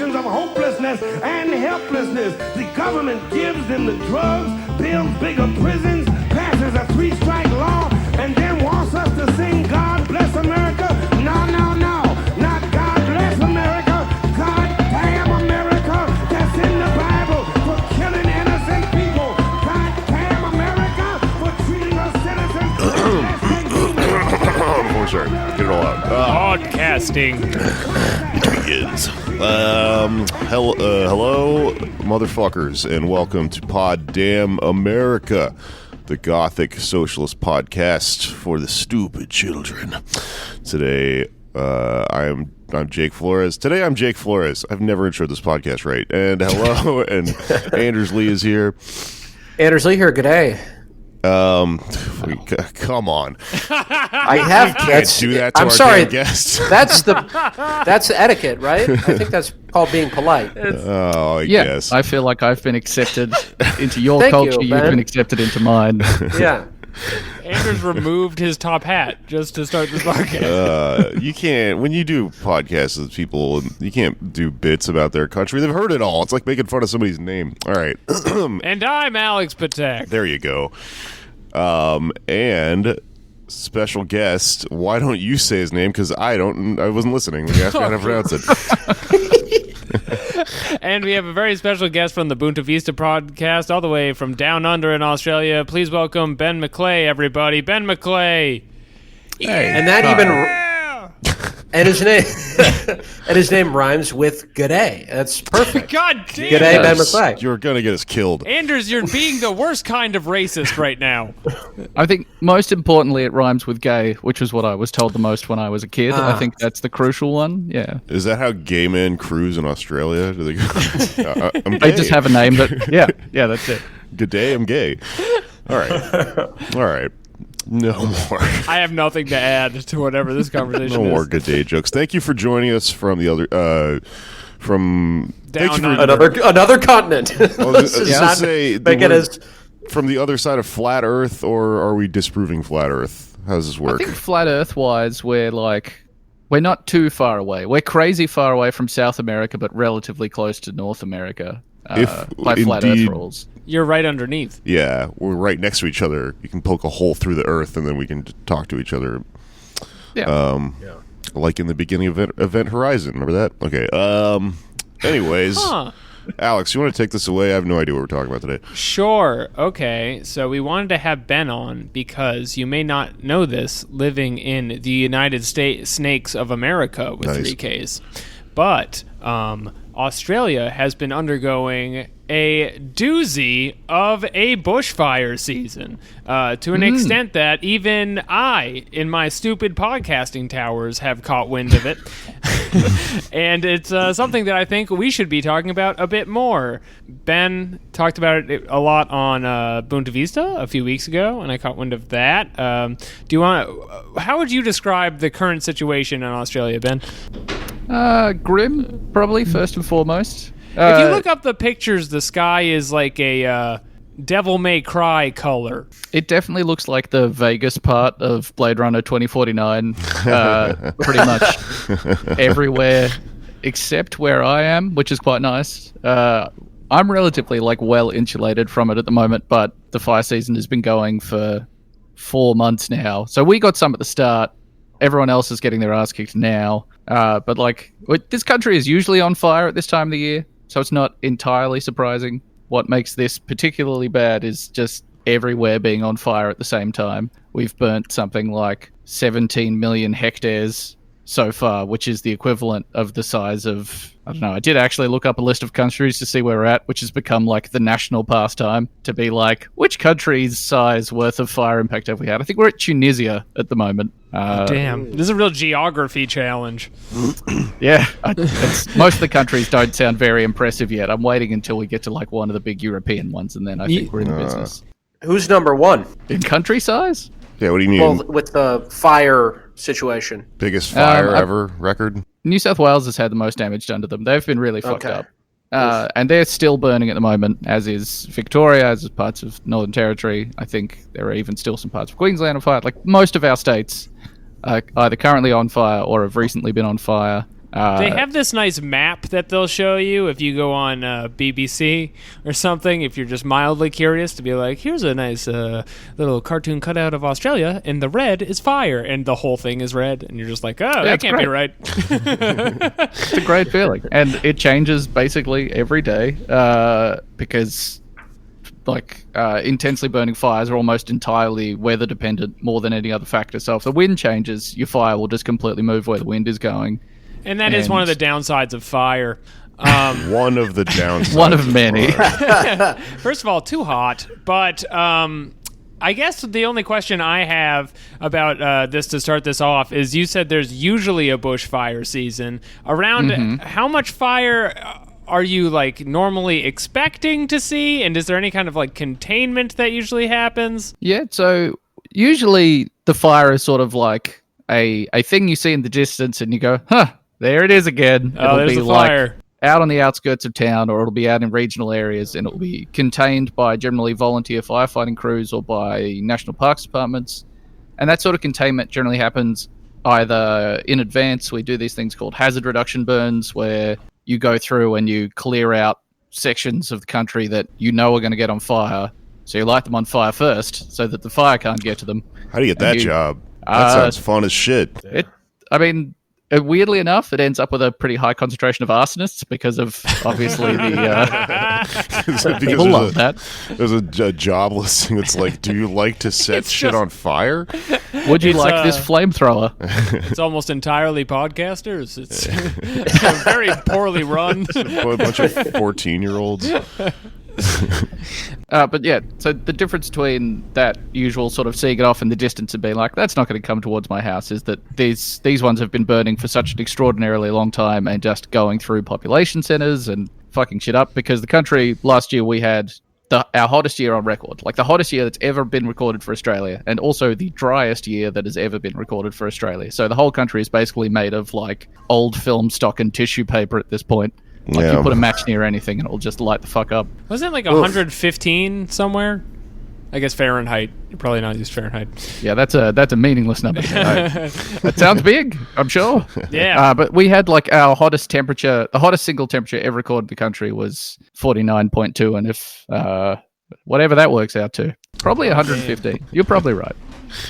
situations of hopelessness and helplessness. The government gives them the drugs, builds bigger prisons, passes a 3-strike law, and then wants us to sing God Bless America. No, no, no. Not God Bless America. God damn America. That's in the Bible for killing innocent people. God damn America for treating us citizens less than human. Before we start, get it all out. Podcasting. It begins. Hello, motherfuckers, and welcome to Pod Damn America, the Gothic Socialist podcast for the stupid children. Today, I'm Jake Flores. Today, I'm Jake Flores. I've never introed this podcast right. And hello, and Anders Lee is here. Anders Lee here. Good day. Come on. I have. Can't do that to I'm our sorry. damn guests. That's the etiquette, right? I think that's called being polite. Oh, I guess. I feel like I've been accepted into your Thank culture. you, You've Ben. been accepted into mine. Yeah. Anders removed his top hat just to start this podcast. You can't, when you do podcasts with people, you can't do bits about their country. They've heard it all. It's like making fun of somebody's name. All right. And I'm Alex Patek. There you go. And special guest, why don't you say his name? Because I wasn't listening when you asked me how to pronounce it. And we have a very special guest from the Bunta Vista podcast, all the way from down under in Australia. Please welcome Ben McClay, everybody. Ben McClay. And that and his name rhymes with G'day. That's perfect. God damn G'day, it. Ben McClay. You're going to get us killed. Anders, you're being the worst kind of racist right now. I think most importantly, it rhymes with gay, which is what I was told the most when I was a kid. I think that's the crucial one. Yeah. Is that how gay men cruise in Australia? Do they go, I'm They gay. just have a name that, yeah, that's it. Good day, I'm gay. All right. No more. I have nothing to add to whatever this conversation No is. more good day jokes. Thank you for joining us from the other thank you for Another continent. was gonna say, the make it word- as from the other side of flat Earth, or are we disproving flat Earth? How does this I work? think flat Earth wise, we're not too far away. We're crazy far away from South America, but relatively close to North America. By flat Earth indeed- rules. You're right underneath. Yeah, we're right next to each other. You can poke a hole through the Earth, and then we can talk to each other. Yeah. Like in the beginning of Event Horizon. Remember that? Okay. Anyways, Huh. Alex, you want to take this away? I have no idea what we're talking about today. Sure. Okay. So we wanted to have Ben on because you may not know this, living in the United States Snakes of America with Nice. 3Ks. But Australia has been undergoing a doozy of a bushfire season to an extent that even I, in my stupid podcasting towers, have caught wind of it. And it's something that I think we should be talking about a bit more. Ben talked about it a lot on Bunta Vista a few weeks ago, and I caught wind of that. Do you want? How would you describe the current situation in Australia, Ben? Grim, probably, first and foremost. If you look up the pictures, the sky is like a Devil May Cry color. It definitely looks like the Vegas part of Blade Runner 2049, pretty much everywhere except where I am, which is quite nice. I'm relatively well insulated from it at the moment, but the fire season has been going for 4 months now. So we got some at the start. Everyone else is getting their ass kicked now. But this country is usually on fire at this time of the year, so it's not entirely surprising. What makes this particularly bad is just everywhere being on fire at the same time. We've burnt something like 17 million hectares so far, which is the equivalent of the size of, I don't know, I did actually look up a list of countries to see where we're at, which has become the national pastime to be which country's size worth of fire impact have we had? I think we're at Tunisia at the moment. Damn, this is a real geography challenge. Yeah, most of the countries don't sound very impressive yet. I'm waiting until we get to one of the big European ones, and then I think we're in business. Who's number one? In country size? Yeah, what do you mean? Well, with the fire situation. Biggest fire ever record? New South Wales has had the most damage done to them. They've been really fucked Okay. up. And they're still burning at the moment, as is Victoria, as is parts of Northern Territory. I think there are even still some parts of Queensland on fire. Most of our states are either currently on fire or have recently been on fire. They have this nice map that they'll show you if you go on BBC or something, if you're just mildly curious, to be like, here's a nice little cartoon cutout of Australia, and the red is fire, and the whole thing is red, and you're just like, oh, that can't be right. It's a great feeling. And it changes basically every day because intensely burning fires are almost entirely weather dependent more than any other factor. So if the wind changes, your fire will just completely move where the wind is going. And that is one of the downsides of fire. One of the downsides. One of many. First of all, too hot. But I guess the only question I have about this to start this off is you said there's usually a bushfire season. Around how much fire are you normally expecting to see? And is there any kind of containment that usually happens? Yeah, so usually the fire is sort of like a thing you see in the distance and you go, huh, there it is again. Oh, there's the fire. Out on the outskirts of town, or it'll be out in regional areas, and it'll be contained by generally volunteer firefighting crews or by national parks departments. And that sort of containment generally happens either in advance. We do these things called hazard reduction burns, where you go through and you clear out sections of the country that you know are going to get on fire. So you light them on fire first so that the fire can't get to them. How do you get that job? That sounds fun as shit. Weirdly enough, it ends up with a pretty high concentration of arsonists because of, obviously, the... people love that. There's a job listing that's like, do you like to set shit on fire? Would you like this flamethrower? It's almost entirely podcasters. It's very poorly run. A bunch of 14-year-olds. But yeah, so the difference between that usual sort of seeing it off in the distance and being like, that's not going to come towards my house, is that these ones have been burning for such an extraordinarily long time and just going through population centers and fucking shit up, because the country, last year we had our hottest year on record, the hottest year that's ever been recorded for Australia, and also the driest year that has ever been recorded for Australia. So the whole country is basically made of old film stock and tissue paper at this point. You put a match near anything and it'll just light the fuck up. Wasn't it 115 somewhere? I guess Fahrenheit. You're probably not used Fahrenheit. Yeah, that's a meaningless number. That sounds big, I'm sure. Yeah. But we had our hottest temperature, the hottest single temperature ever recorded in the country was 49.2, and if whatever that works out to, probably 115. You're probably right.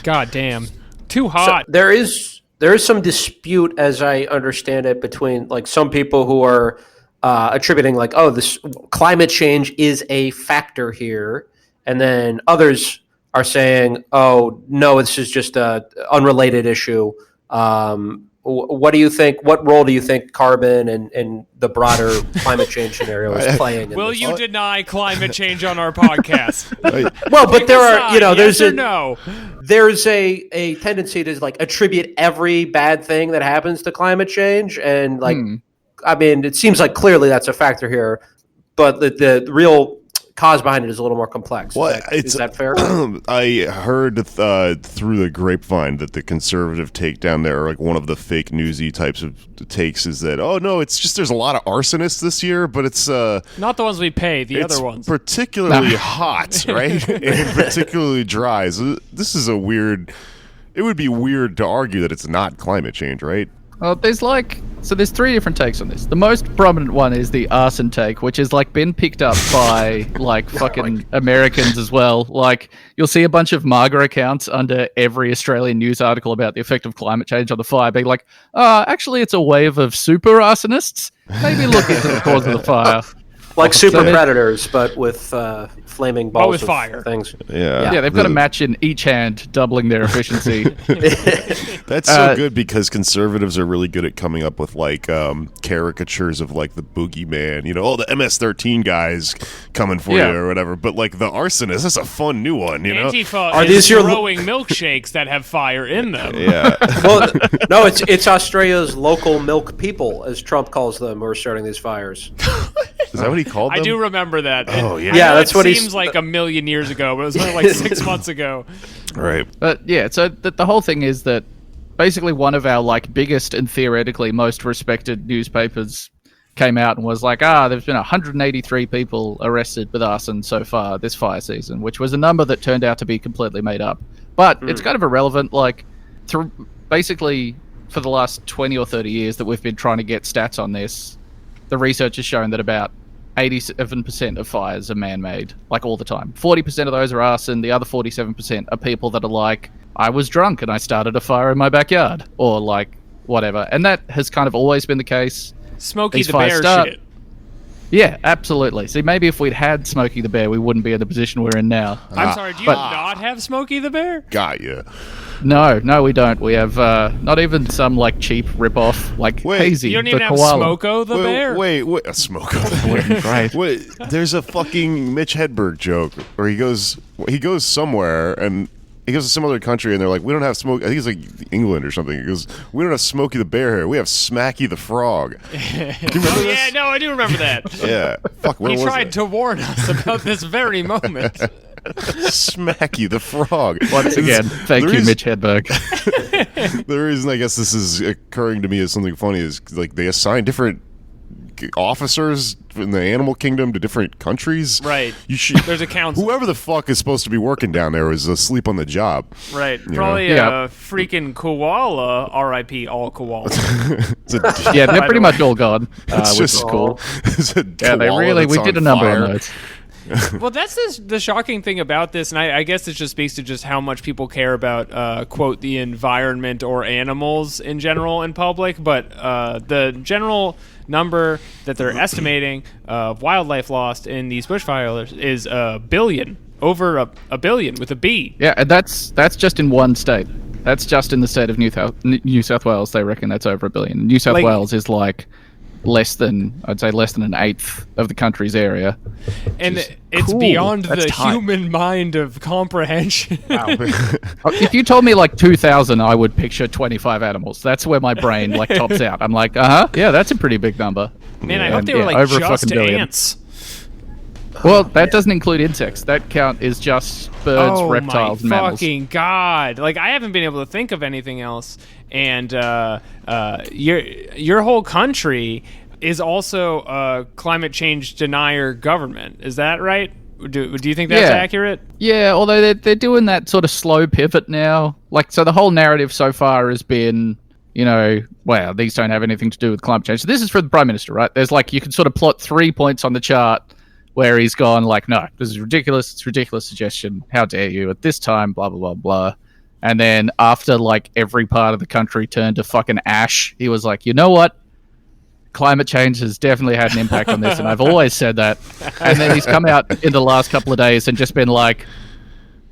God damn. Too hot. So there is some dispute, as I understand it, between some people who are attributing this climate change is a factor here, and then others are saying, oh no, this is just a unrelated issue. What do you think? What role do you think carbon and the broader climate change scenario is playing? Will you deny climate change on our podcast? Well, but there are, yes or no? There's a tendency to attribute every bad thing that happens to climate change, and I mean, it seems like clearly that's a factor here, but the real cause behind it is a little more complex. Is that fair? I heard through the grapevine that the conservative take down there, one of the fake newsy types of takes, is that, oh no, it's just there's a lot of arsonists this year, but it's not the ones we pay, the other ones. Particularly hot, right? And particularly dry. So this is it would be weird to argue that it's not climate change, right? Well, there's three different takes on this. The most prominent one is the arson take, which has been picked up by fucking Americans as well. You'll see a bunch of MAGA accounts under every Australian news article about the effect of climate change on the fire, being actually it's a wave of super arsonists. Maybe look into the cause of the fire. Super predators, but with flaming balls with fire. Things. Yeah, they've got a match in each hand, doubling their efficiency. That's so good, because conservatives are really good at coming up with caricatures of the boogeyman. The MS-13 guys coming for you or whatever. But the arsonist, that's a fun new one. Antifa is throwing milkshakes that have fire in them. Yeah. Well, no, it's Australia's local milk people, as Trump calls them, who are starting these fires. Is that what he called them? I do remember that. Oh, yeah. Yeah, that's what he seems like a million years ago, but it was only 6 months ago. Right. But yeah, so the whole thing is that basically one of our biggest and theoretically most respected newspapers came out and was there's been 183 people arrested with arson so far this fire season, which was a number that turned out to be completely made up. But it's kind of irrelevant. Basically for the last 20 or 30 years that we've been trying to get stats on this, the research has shown that about 87% of fires are man-made, like all the time. 40% of those are arson. The other 47% are people that are like, I was drunk and I started a fire in my backyard, or like whatever. And that has kind of always been the case. Smokey These the fires Bear shit. Yeah, absolutely. See, maybe if we'd had Smokey the Bear, we wouldn't be in the position we're in now. I'm sorry, do you not have Smokey the Bear? Got you. No, we don't. We have not even some like cheap rip-off like Wait, Hazy, You don't the even have koala. Smoko the Bear? Wait, a Smoko the Bear. Great. Wait, there's a fucking Mitch Hedberg joke where he goes somewhere and he goes to some other country and they're like, we don't have Smokey. I think it's like England or something. He goes, we don't have Smokey the Bear here. We have Smacky the Frog. Do you remember Oh, this? yeah, no, I do remember that. Yeah. Fuck, where He was tried it? to warn us about this very moment. Smacky the Frog. Once again, thank There you, is- Mitch Hedberg. The reason I guess this is occurring to me as something funny is like they assign different officers in the animal kingdom to different countries. Right. You should. There's a council. Whoever the fuck is supposed to be working down there is asleep on the job. Right. know? Probably Yeah. a freaking koala, R.I.P. all koalas. It's a, Yeah, they're By pretty the much all gone, it's which just is cool. It's a Yeah, they koala really. that's We did a on number fire. on those. Well, that's the shocking thing about this, and I guess it just speaks to just how much people care about, quote, the environment or animals in general in public. But the general number that they're estimating of wildlife lost in these bushfires is a billion, over a billion with a B. Yeah, and that's just in one state. That's just in the state of New South Wales. They reckon that's over 1 billion. New South Like- Wales is like I'd say less than an eighth of the country's area. And is it's cool. beyond That's the tight. human mind of comprehension. If you told me like 2,000, I would picture 25 animals. That's where my brain like tops out. I'm like, yeah, that's a pretty big number. Man, I And, hope they were yeah, like over a just fucking billion. ants. Well, that doesn't include insects. That count is just birds, Oh reptiles, and my mammals. fucking god! Like I haven't been able to think of anything else. And your whole country is also a climate change denier government. Is that right? Do you think that's Yeah. accurate? Yeah, although they're doing that sort of slow pivot now. Like, so the whole narrative so far has been, well, these don't have anything to do with climate change. So this is for the Prime Minister, right? There's like, you can sort of plot 3 points on the chart where he's gone like, no, this is ridiculous. It's a ridiculous suggestion. How dare you at this time, blah, blah, blah, blah. And then after like every part of the country turned to fucking ash, he was like, you know what? Climate change has definitely had an impact on this, and I've always said that. And then he's come out in the last couple of days and just been like,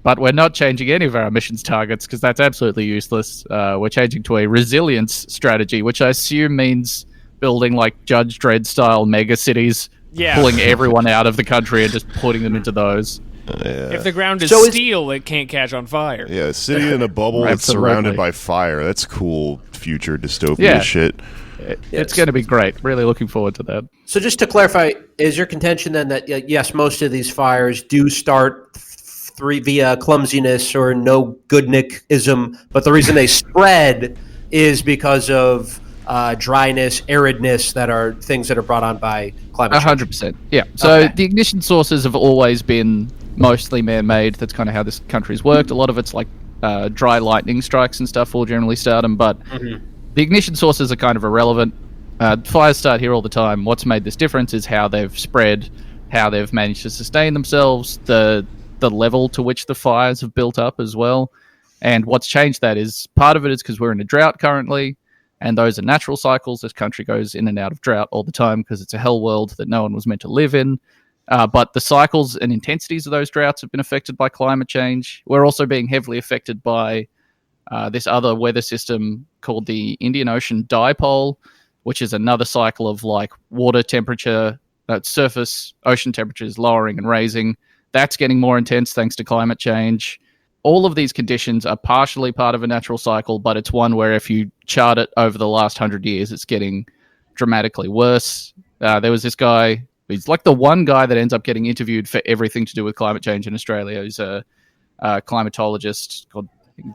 but we're not changing any of our emissions targets because that's absolutely useless. We're changing to a resilience strategy, which I assume means building like Judge Dredd style mega cities, Yeah. pulling everyone out of the country and just putting them into those. If the ground is So is- steel, it can't catch on fire. Yeah, a city in a bubble that's Absolutely. surrounded by fire. That's cool future dystopia Yeah. shit. It's going to be great. Really looking forward to that. So just to clarify, is your contention then that yes, most of these fires do start via clumsiness or no goodnickism, but the reason they spread is because of dryness, aridness that are things that are brought on by climate change? 100%. Yeah. So Okay. the ignition sources have always been mostly man-made. That's kind of how this country's worked. A lot of it's like dry lightning strikes and stuff will generally start them, but the ignition sources are kind of irrelevant. Fires start here all the time. What's made this difference is how they've spread, how they've managed to sustain themselves, the level to which the fires have built up as well. And what's changed that is part of it is because we're in a drought currently, and those are natural cycles. This country goes in and out of drought all the time because it's a hell world that no one was meant to live in. But the cycles and intensities of those droughts have been affected by climate change. We're also being heavily affected by this other weather system called the Indian Ocean Dipole, which is another cycle of like water temperature, surface ocean temperatures lowering and raising. That's getting more intense thanks to climate change. All of these conditions are partially part of a natural cycle, but it's one where if you chart it over the last 100 years, it's getting dramatically worse. There was this guy, he's like the one guy that ends up getting interviewed for everything to do with climate change in Australia. He's a climatologist called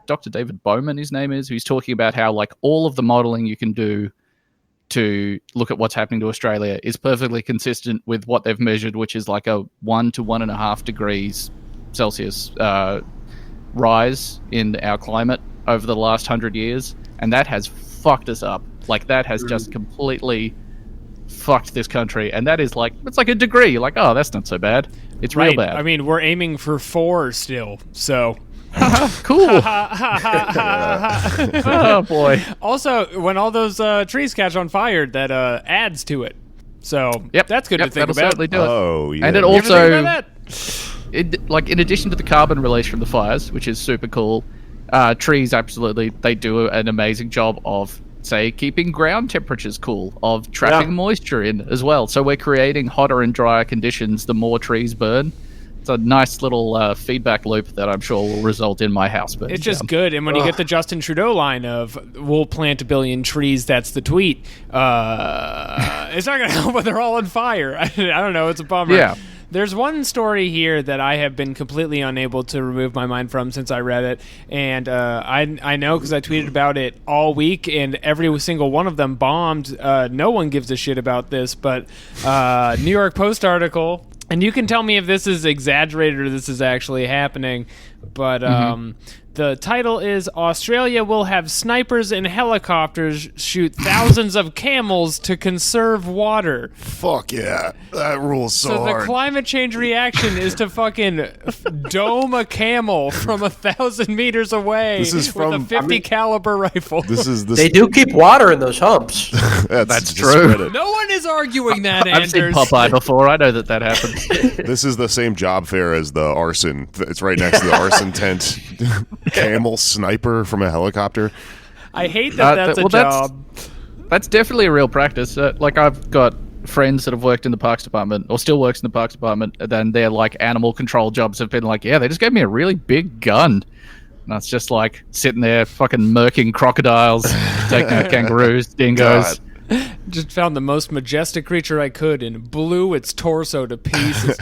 Dr. David Bowman, his name is, who's talking about how like all of the modeling you can do to look at what's happening to Australia is perfectly consistent with what they've measured, which is like a 1 to 1.5 degrees Celsius rise in our climate over the last 100 years. and that has fucked us up. Like, that has just completely fucked this country, and that is like, it's like a degree. You're like, oh, that's not so bad. It's real bad. I mean, we're aiming for 4 still, so. Cool. Oh boy. Also, when all those trees catch on fire, that adds to it. So Yep, that's good to think that'll about. certainly do it. Oh, yeah. And it You ever think also, about that? like, in addition to the carbon release from the fires, which is super cool, trees absolutely, they do an amazing job of, say, keeping ground temperatures cool, of trapping moisture in as well. So we're creating hotter and drier conditions the more trees burn. It's a nice little feedback loop that I'm sure will result in my house burning. It's just down. good. And when you get the Justin Trudeau line of "we'll plant 1 billion trees," that's the tweet. It's not going to help when they're all on fire. I don't know. It's a bummer. Yeah. There's one story here that I have been completely unable to remove my mind from since I read it, and I know because I tweeted about it all week, and every single one of them bombed. No one gives a shit about this, but New York Post article. And you can tell me if this is exaggerated or this is actually happening, but the title is "Australia will have snipers and helicopters shoot thousands of camels to conserve water." Fuck yeah. That rules so So hard. the climate change reaction is to fucking dome a camel from 1,000 meters away This is with a from- 50 caliber rifle. This is this. They do keep water in those humps. That's true. No one is arguing that, I've seen Anders. Popeye before. I know that happens. This is the same job fair as the arson. It's right next to the arson tent. Camel sniper from a helicopter. I hate that that's a well, job. That's definitely a real practice. Like, I've got friends that have worked in the parks department or still works in the parks department, and then their like animal control jobs have been like, yeah, they just gave me a really big gun. And that's just like sitting there fucking murking crocodiles, taking out kangaroos, dingoes. God. Just found the most majestic creature I could and blew its torso to pieces.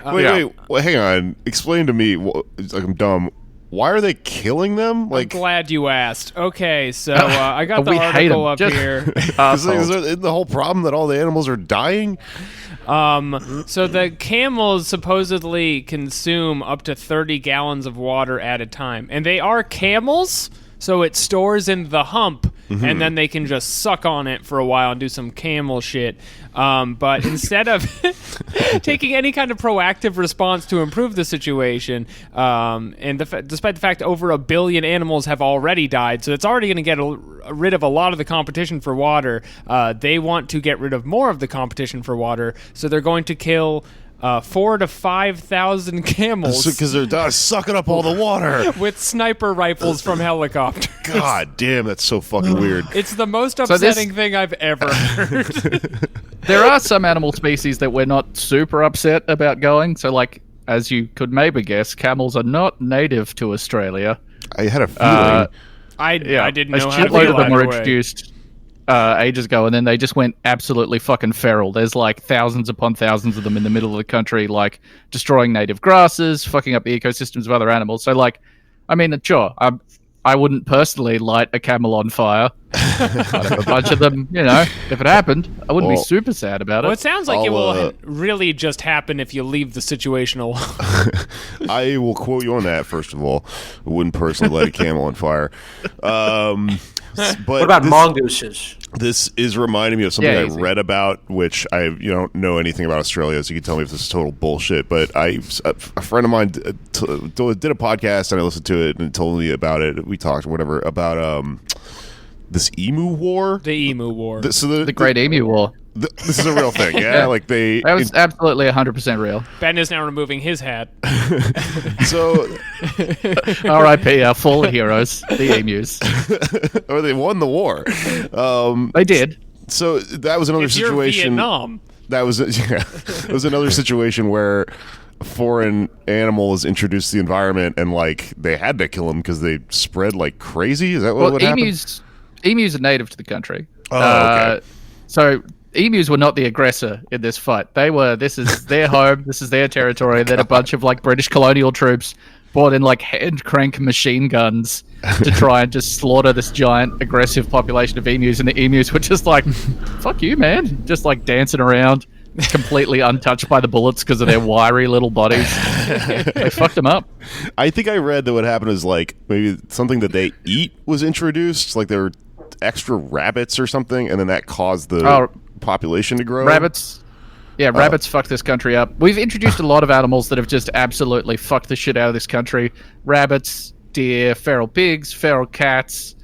Wait, well, hang on. Explain to me. It's like I'm dumb. Why are they killing them? Like, Glad you asked. Okay, so I got the We hate 'em. article up Just- here. is the whole problem that all the animals are dying? So the camels supposedly consume up to 30 gallons of water at a time. And they are camels, so it stores in the hump, and then they can just suck on it for a while and do some camel shit. But instead of taking any kind of proactive response to improve the situation, and despite the fact over 1 billion animals have already died, so it's already going to get rid of a lot of the competition for water, they want to get rid of more of the competition for water, so they're going to kill 4,000 to 5,000 camels Because they're sucking up all the water. with sniper rifles from helicopters. God damn, that's so fucking weird. It's the most this- upsetting thing I've ever heard. There are some animal species that we're not super upset about going. So, like, as you could maybe guess, camels are not native to Australia. I had a feeling. I didn't know a how to shitload feel of them either were way. introduced ages ago, and then they just went absolutely fucking feral. There's like thousands upon thousands of them in the middle of the country, like destroying native grasses, fucking up the ecosystems of other animals. So, like, I mean, sure, I wouldn't personally light a camel on fire. I'd have a bunch of them, you know, if it happened. I wouldn't be Well- super sad about it. Well, it sounds like it I'll, will really just happen if you leave the situation alone. I will quote you on that, first of all. I wouldn't personally light a camel on fire. But What about mongooses? this is reminding me of something Yeah, I easy. read about, which I don't know anything about Australia, so you can tell me if this is total bullshit. But a friend of mine did a podcast, and I listened to it and told me about it. We talked, whatever, about this emu war. The Emu War. The Great Emu War. This is a real thing, yeah. Like they, That was absolutely 100% real. Ben is now removing his hat. so, R.I.P. our fallen heroes, the emus. or they won the war. They did. So that was another If you're situation. Vietnam. That was it was another situation where a foreign animal was introduced to the environment, and like they had to kill them because they spread like crazy. Is that what Well, happened? emus are native to the country. Oh, okay. So emus were not the aggressor in this fight. This is their home, this is their territory. Then a bunch of like British colonial troops brought in like hand crank machine guns to try and just slaughter this giant aggressive population of emus, and the emus were just like, fuck you, man. Just like dancing around, completely untouched by the bullets because of their wiry little bodies. They fucked them up. I think I read that what happened is like maybe something that they eat was introduced, like there were extra rabbits or something, and then that caused the population to grow. Rabbits. Yeah, rabbits fucked this country up. We've introduced a lot of animals that have just absolutely fucked the shit out of this country. Rabbits, deer, feral pigs, feral cats,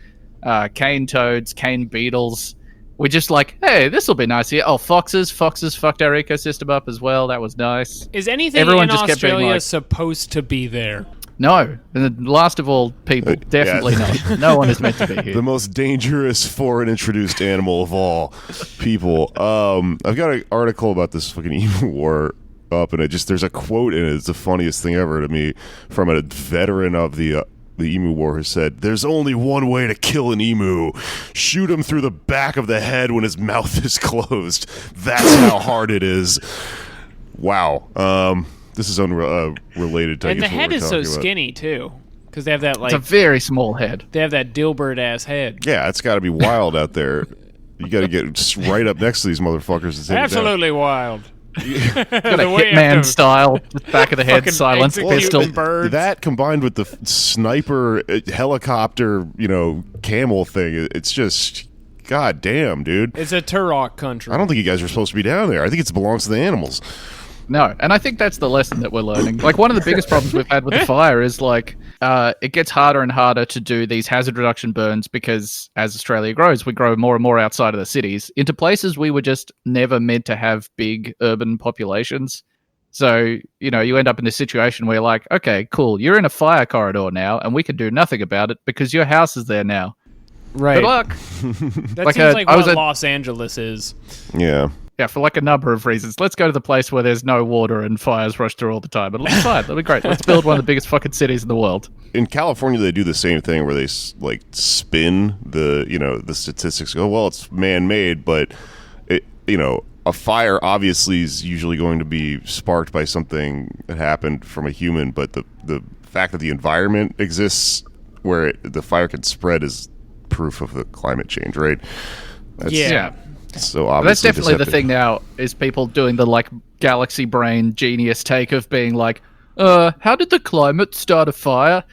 cane toads, cane beetles. We're just like, hey, this will be nice here. Oh, foxes. Foxes fucked our ecosystem up as well. That was nice. Is anything Everyone in just kept being Australia like- supposed to be there? No. And the last of all people, definitely not. No one is meant to be here. The most dangerous foreign introduced animal of all people. I've got an article about this fucking emu war up, and there's a quote in it. It's the funniest thing ever to me from a veteran of the emu war who said, "There's only one way to kill an emu: shoot him through the back of the head when his mouth is closed. That's how hard it is." Wow. This is unrelated to. And the head is so skinny too, because they have that It's a very small head. they have that Dilbert ass head. Yeah, it's got to be wild out there. You got to get just right up next to these motherfuckers. And take them down. Absolutely wild. Got a Hitman style, just back of the head, fucking silence, execute pistol. the birds. That combined with the sniper helicopter, camel thing, it's just goddamn, dude. It's a Turok country. I don't think you guys are supposed to be down there. I think it belongs to the animals. No, and I think that's the lesson that we're learning. Like, one of the biggest problems we've had with the fire is, like, it gets harder and harder to do these hazard reduction burns because as Australia grows, we grow more and more outside of the cities into places we were just never meant to have big urban populations. So, you end up in this situation where you're like, okay, cool, you're in a fire corridor now, and we can do nothing about it because your house is there now. Right. Good luck. That Like seems like I was what at- Los Angeles is. Yeah. Yeah, for like a number of reasons. Let's go to the place where there's no water and fires rush through all the time. It'll be fine. It'll be great. Let's build one of the biggest fucking cities in the world. In California, they do the same thing where they spin the statistics. Go, well, it's man-made, but a fire obviously is usually going to be sparked by something that happened from a human. But the fact that the environment exists where the fire can spread is proof of the climate change, right? That's Yeah. So But obviously, that's definitely the deceptive. thing now, is people doing the like galaxy brain genius take of being like, how did the climate start a fire?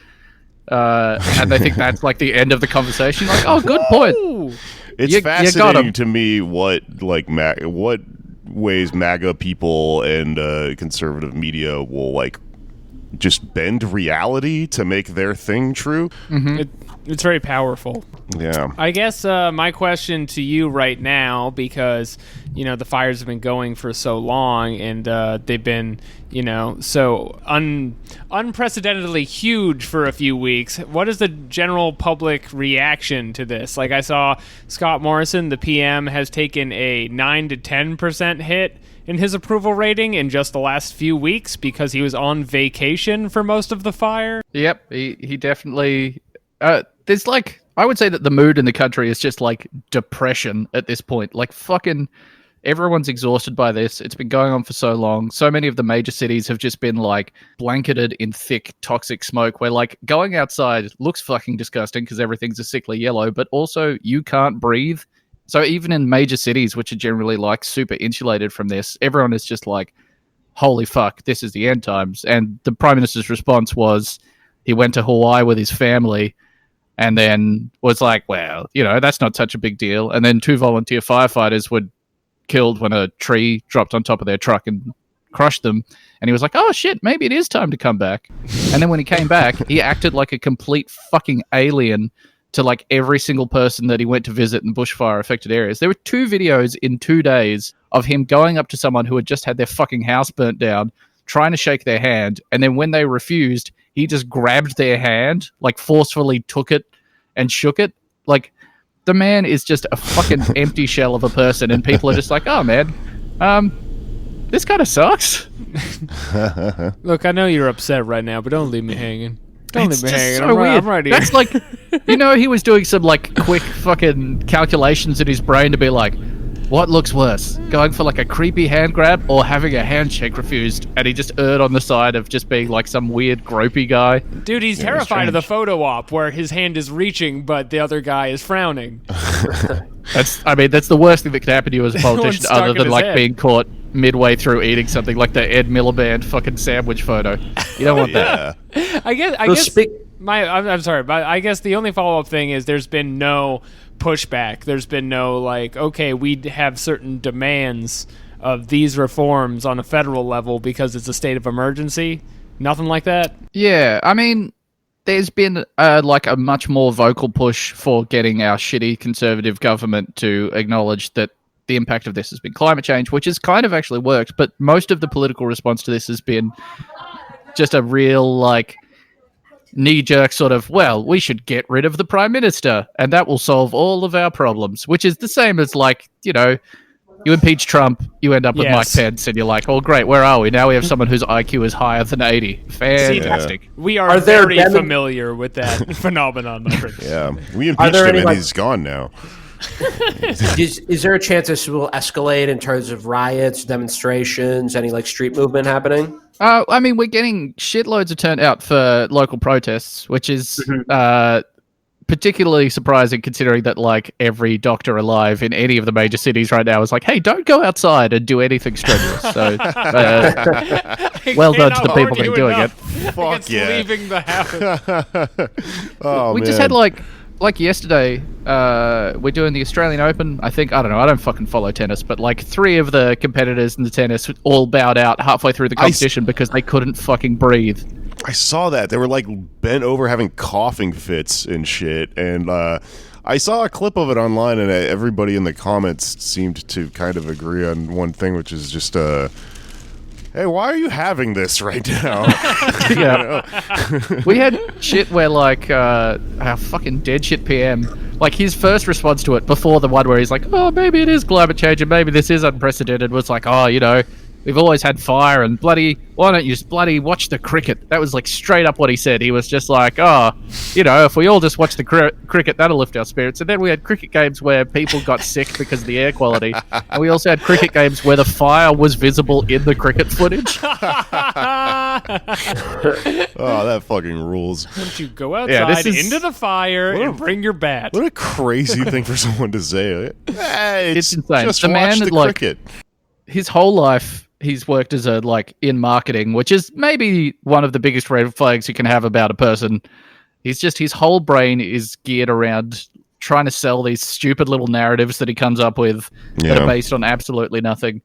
And they think that's like the end of the conversation. Like, oh, good point. Ooh. It's You got fascinating 'em. to me what ways MAGA people and conservative media will just bend reality to make their thing true. It's very powerful. Yeah. I guess my question to you right now, because the fires have been going for so long and they've been so unprecedentedly huge for a few weeks. What is the general public reaction to this? Like, I saw Scott Morrison, the PM, has taken a 9 to 10% hit in his approval rating in just the last few weeks because he was on vacation for most of the fire. Yep, he definitely. There's I would say that the mood in the country is just like depression at this point. Like, fucking everyone's exhausted by this. It's been going on for so long. So many of the major cities have just been blanketed in thick toxic smoke where going outside looks fucking disgusting because everything's a sickly yellow, but also you can't breathe. So even in major cities, which are generally super insulated from this, everyone is just like, holy fuck, this is the end times. And the Prime Minister's response was he went to Hawaii with his family and then was like, well, that's not such a big deal. And then 2 volunteer firefighters were killed when a tree dropped on top of their truck and crushed them. And he was like, oh shit, maybe it is time to come back. And then when he came back, he acted like a complete fucking alien to every single person that he went to visit in bushfire affected areas. There were 2 videos in 2 days of him going up to someone who had just had their fucking house burnt down, trying to shake their hand. And then when they refused, he just grabbed their hand, forcefully took it and shook it. The man is just a fucking empty shell of a person. And people are just like, oh man, this kind of sucks. Look, I know you're upset right now, but don't leave me hanging. Don't It's leave me just hanging. so I'm weird. right here. That's he was doing some quick fucking calculations in his brain to be like, what looks worse, going for a creepy hand grab or having a handshake refused? And he just erred on the side of just being some weird gropey guy. Dude, he's terrified of the photo op where his hand is reaching, but the other guy is frowning. That's the worst thing that could happen to you as a politician, stuck other in than his head. being caught midway through eating something, like the Ed Miliband fucking sandwich photo. You don't want that. Yeah. I guess I'm sorry, but I guess the only follow-up thing is there's been no pushback. There's been no like, okay, we have certain demands of these reforms on a federal level because it's a state of emergency. Nothing like that. Yeah, I mean, there's been like a much more vocal push for getting our shitty conservative government to acknowledge that the impact of this has been climate change, which has kind of actually worked. But most of the political response to this has been just a real like knee-jerk sort of, well, we should get rid of the prime minister and that will solve all of our problems, which is the same as like, you know, you impeach Trump, you end up with Mike Pence, and you're like, oh, great, where are we? Now we have someone whose IQ is higher than 80. Fantastic. We are very familiar with that phenomenon, my friends. Yeah, we impeached him and he's gone now. Is there a chance this will escalate in terms of riots, demonstrations, any like street movement happening? I mean, we're getting shitloads of turnout for local protests, which is particularly surprising considering that like every doctor alive in any of the major cities right now is like, hey, don't go outside and do anything strenuous. So well done to the people that are doing it. Fuck yeah. Leaving the house. We just had like yesterday, we're doing the Australian Open. I don't fucking follow tennis, but like 3 of the competitors in the tennis all bowed out halfway through the competition because they couldn't fucking breathe. I saw that. They were like bent over having coughing fits and shit. And I saw a clip of it online, and everybody in the comments seemed to kind of agree on one thing, which is just, hey, why are you having this right now? Yeah. We had shit where like our fucking dead shit PM, like his first response to it before the one where he's like, oh, maybe it is climate change and maybe this is unprecedented, was like, oh, you know, we've always had fire and bloody, why don't you just bloody watch the cricket? That was like straight up what he said. He was just like, oh, you know, if we all just watch the cricket, that'll lift our spirits. And then we had cricket games where people got sick because of the air quality. And we also had cricket games where the fire was visible in the cricket footage. Oh, that fucking rules. Don't you go outside into the fire and bring your bat. What a crazy thing for someone to say. It's insane. Just the watch man, the like, cricket. His whole life, he's worked as a in marketing, which is maybe one of the biggest red flags you can have about a person. His whole brain is geared around trying to sell these stupid little narratives that he comes up with that are based on absolutely nothing.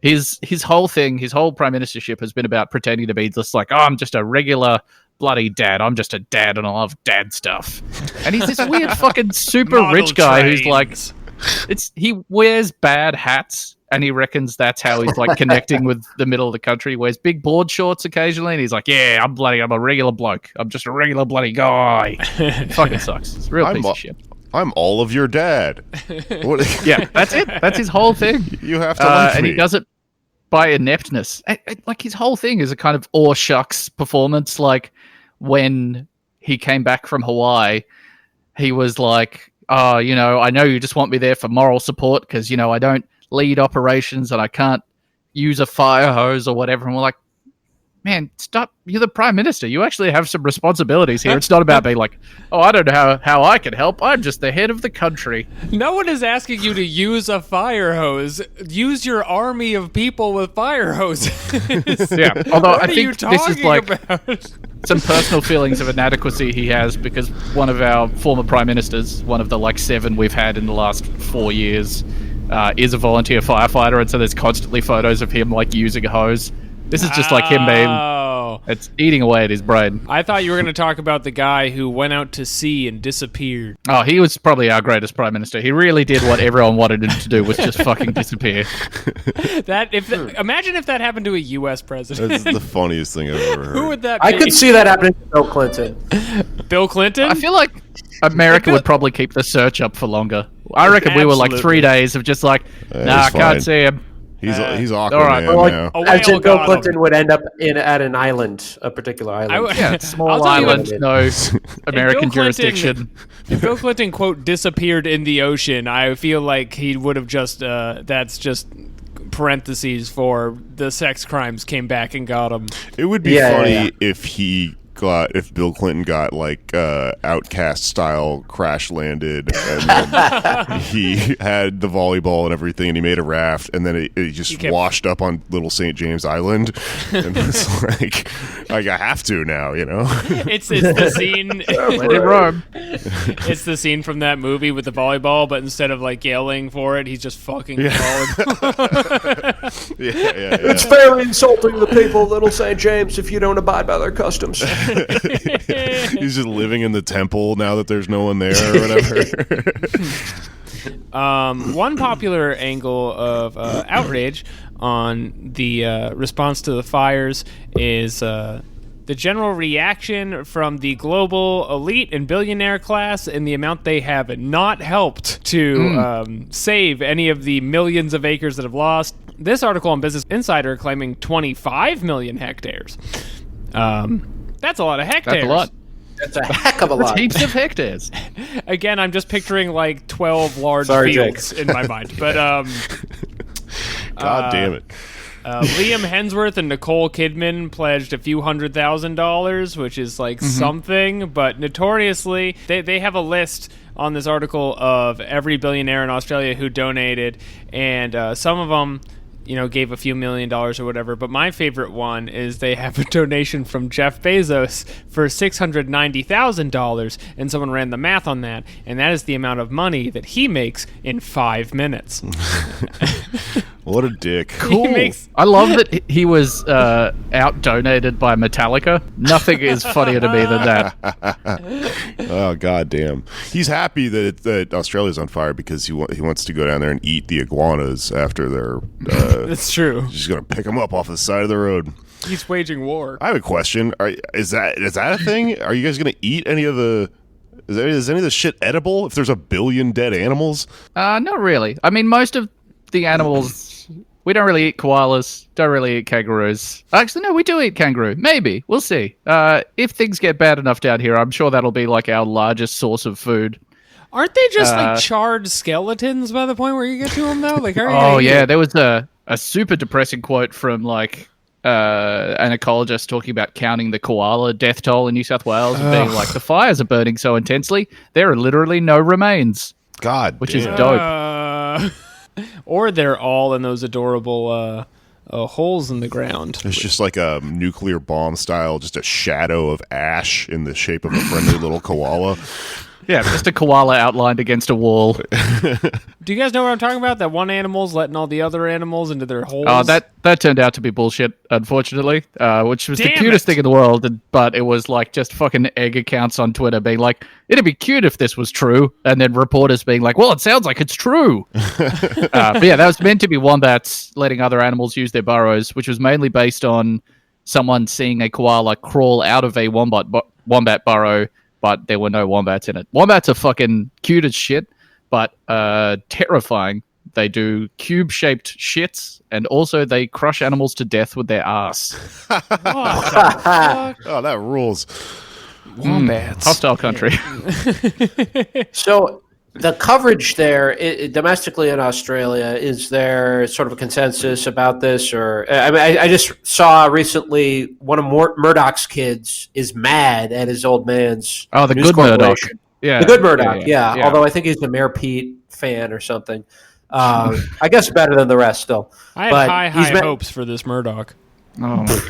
His whole thing, his whole prime ministership has been about pretending to be just like, oh, I'm just a regular bloody dad. I'm just a dad and I love dad stuff. And he's this weird fucking super rich guy who's like, he wears bad hats. And he reckons that's how he's like connecting with the middle of the country. He wears big board shorts occasionally, and he's like, "Yeah, I'm a regular bloke. I'm just a regular bloody guy." It fucking sucks. It's a real piece of shit. I'm all of your dad. Yeah, that's it. That's his whole thing. You have to like and me. he does it by ineptness. Like his whole thing is a kind of aw shucks performance. Like when he came back from Hawaii, he was like, "Oh, you know, I know you just want me there for moral support because you know I don't lead operations and I can't use a fire hose or whatever." And we're like, man, stop. You're the prime minister. You actually have some responsibilities here. It's not about being like, oh, I don't know how I can help. I'm just the head of the country. No one is asking you to use a fire hose. Use your army of people with fire hoses. Yeah, although I think this is like about? some personal feelings of inadequacy he has because one of our former prime ministers, one of the like 7 we've had in the last 4 years, is a volunteer firefighter, and so there's constantly photos of him like using a hose. This is just like him being, it's eating away at his brain. I thought you were going to talk about the guy who went out to sea and disappeared. Oh, he was probably our greatest prime minister. He really did what everyone wanted him to do, was just fucking disappear. Imagine if that happened to a U.S. president. That's the funniest thing I've ever heard. Who would that be? I could see that happening to Bill Clinton. Bill Clinton? I feel like America would probably keep the search up for longer. I reckon we were like 3 days of just like, nah, I can't see him. He's awkward, all right. man. Well, now. As in Bill Clinton would end up at an island, a particular island. Yeah, small island, no American jurisdiction. If Bill Clinton, quote, disappeared in the ocean, I feel like he would have just, that's just parentheses for the sex crimes came back and got him. It would be funny if he Bill Clinton got like Outcast style crash landed, and then he had the volleyball and everything, and he made a raft, and then it just washed up on Little St. James Island, and it's like I have to now, you know. It's the scene. Let it run. It's the scene from that movie with the volleyball, but instead of like yelling for it, he's just fucking the volleyball. Yeah. It's very insulting to the people of Little St. James if you don't abide by their customs. He's just living in the temple now that there's no one there or whatever. One popular angle of outrage on the response to the fires is the general reaction from the global elite and billionaire class and the amount they have not helped to save any of the millions of acres that have lost. This article on Business Insider claiming 25 million hectares. That's a lot of hectares. That's a lot. That's a heck of a That's lot. heaps of hectares. Again, I'm just picturing like 12 large Sorry, fields in my mind. But God damn it. Liam Hemsworth and Nicole Kidman pledged a few $100,000, which is like something, but notoriously, they have a list on this article of every billionaire in Australia who donated, and some of them, you know, gave a few $1 million or whatever. But my favorite one is they have a donation from Jeff Bezos for $690,000, and someone ran the math on that, and that is the amount of money that he makes in 5 minutes. What a dick. Cool. He makes- I love that he was out donated by Metallica. Nothing is funnier to me than that. Oh, god damn. He's happy that Australia's on fire because he wants to go down there and eat the iguanas after they're That's true. just going to pick them up off the side of the road. He's waging war. I have a question. Is that a thing? Are you guys going to eat any of the... Is any of the shit edible if there's a billion dead animals? Not really. I mean, most of the animals... We don't really eat koalas, don't really eat kangaroos. Actually, no, we do eat kangaroo. Maybe. We'll see. If things get bad enough down here, I'm sure that'll be like our largest source of food. Aren't they just like charred skeletons by the point where you get to them, though? Like, how are you Oh, gonna eat yeah. it? There was a super depressing quote from like an ecologist talking about counting the koala death toll in New South Wales and being like, the fires are burning so intensely, there are literally no remains, God which damn. is dope. Or they're all in those adorable holes in the ground. It's just like a nuclear bomb style, just a shadow of ash in the shape of a friendly little koala. Yeah, just a koala outlined against a wall. Do you guys know what I'm talking about? That one animal's letting all the other animals into their holes? Oh, that turned out to be bullshit, unfortunately, which was the Damn cutest it. thing in the world, but it was like just fucking egg accounts on Twitter being like, it'd be cute if this was true, and then reporters being like, well, it sounds like it's true. But yeah, that was meant to be wombats letting other animals use their burrows, which was mainly based on someone seeing a koala crawl out of a wombat burrow, but there were no wombats in it. Wombats are fucking cute as shit, but terrifying. They do cube-shaped shits, and also they crush animals to death with their ass. What the fuck? Oh, that rules. Wombats. Hostile country. So the coverage there domestically in Australia, is there sort of a consensus about this? Or I mean, I just saw recently one of Murdoch's kids is mad at his old man's Oh, the news good Murdoch. corporation. Yeah, The good Murdoch, yeah. Although I think he's a Mayor Pete fan or something. I guess better than the rest still. I had But high he's hopes for this Murdoch. Oh my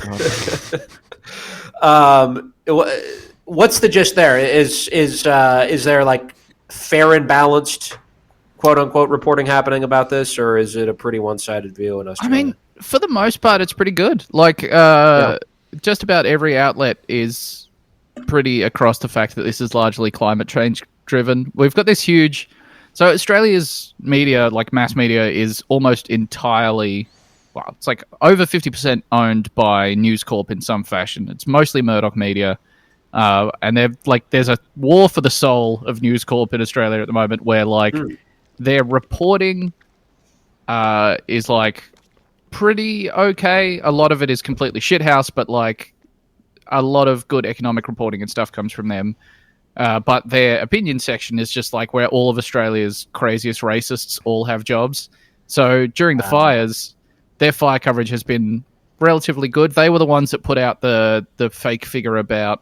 god. What's the gist there? Is there like fair and balanced, quote unquote, reporting happening about this, or is it a pretty one-sided view in I Australia? mean, for the most part, it's pretty good. Like, just about every outlet is pretty across the fact that this is largely climate change driven. We've got this huge... So Australia's media, like mass media, is almost entirely... Well, it's like over 50% owned by News Corp in some fashion. It's mostly Murdoch Media. And they're like, there's a war for the soul of News Corp in Australia at the moment where like their reporting is like pretty okay. A lot of it is completely shithouse, but like a lot of good economic reporting and stuff comes from them. But their opinion section is just like where all of Australia's craziest racists all have jobs. So during the fires, their fire coverage has been relatively good. They were the ones that put out the fake figure about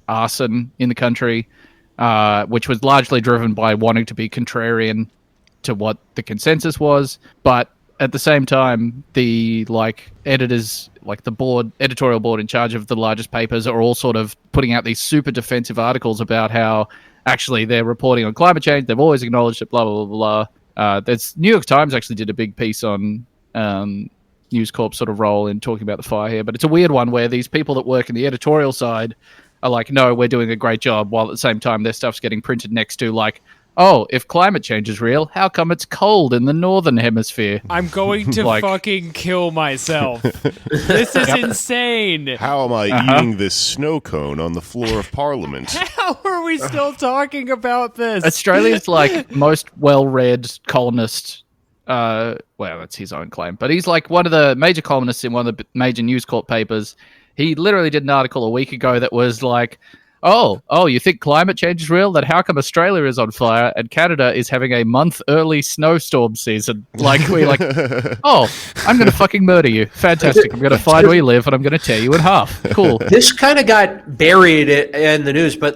arson in the country, which was largely driven by wanting to be contrarian to what the consensus was. But at the same time, the editors, the editorial board in charge of the largest papers, are all sort of putting out these super defensive articles about how actually they're reporting on climate change. They've always acknowledged it, blah, blah, blah, blah. There's New York Times actually did a big piece on News Corp's sort of role in talking about the fire here. But it's a weird one where these people that work in the editorial side are like, no, we're doing a great job, while at the same time their stuff's getting printed next to like, oh, if climate change is real, how come it's cold in the northern hemisphere? I'm going to fucking kill myself. This is insane. How am I eating this snow cone on the floor of Parliament? How are we still talking about this? Australia's most well-read columnist. Well, that's his own claim, but he's like one of the major columnists in one of the major News Corp papers. He literally did an article a week ago that was like, oh, you think climate change is real? Then how come Australia is on fire and Canada is having a month early snowstorm season? Oh, I'm going to fucking murder you. Fantastic. I'm going to find where you live and I'm going to tear you in half. Cool. This kind of got buried in the news, but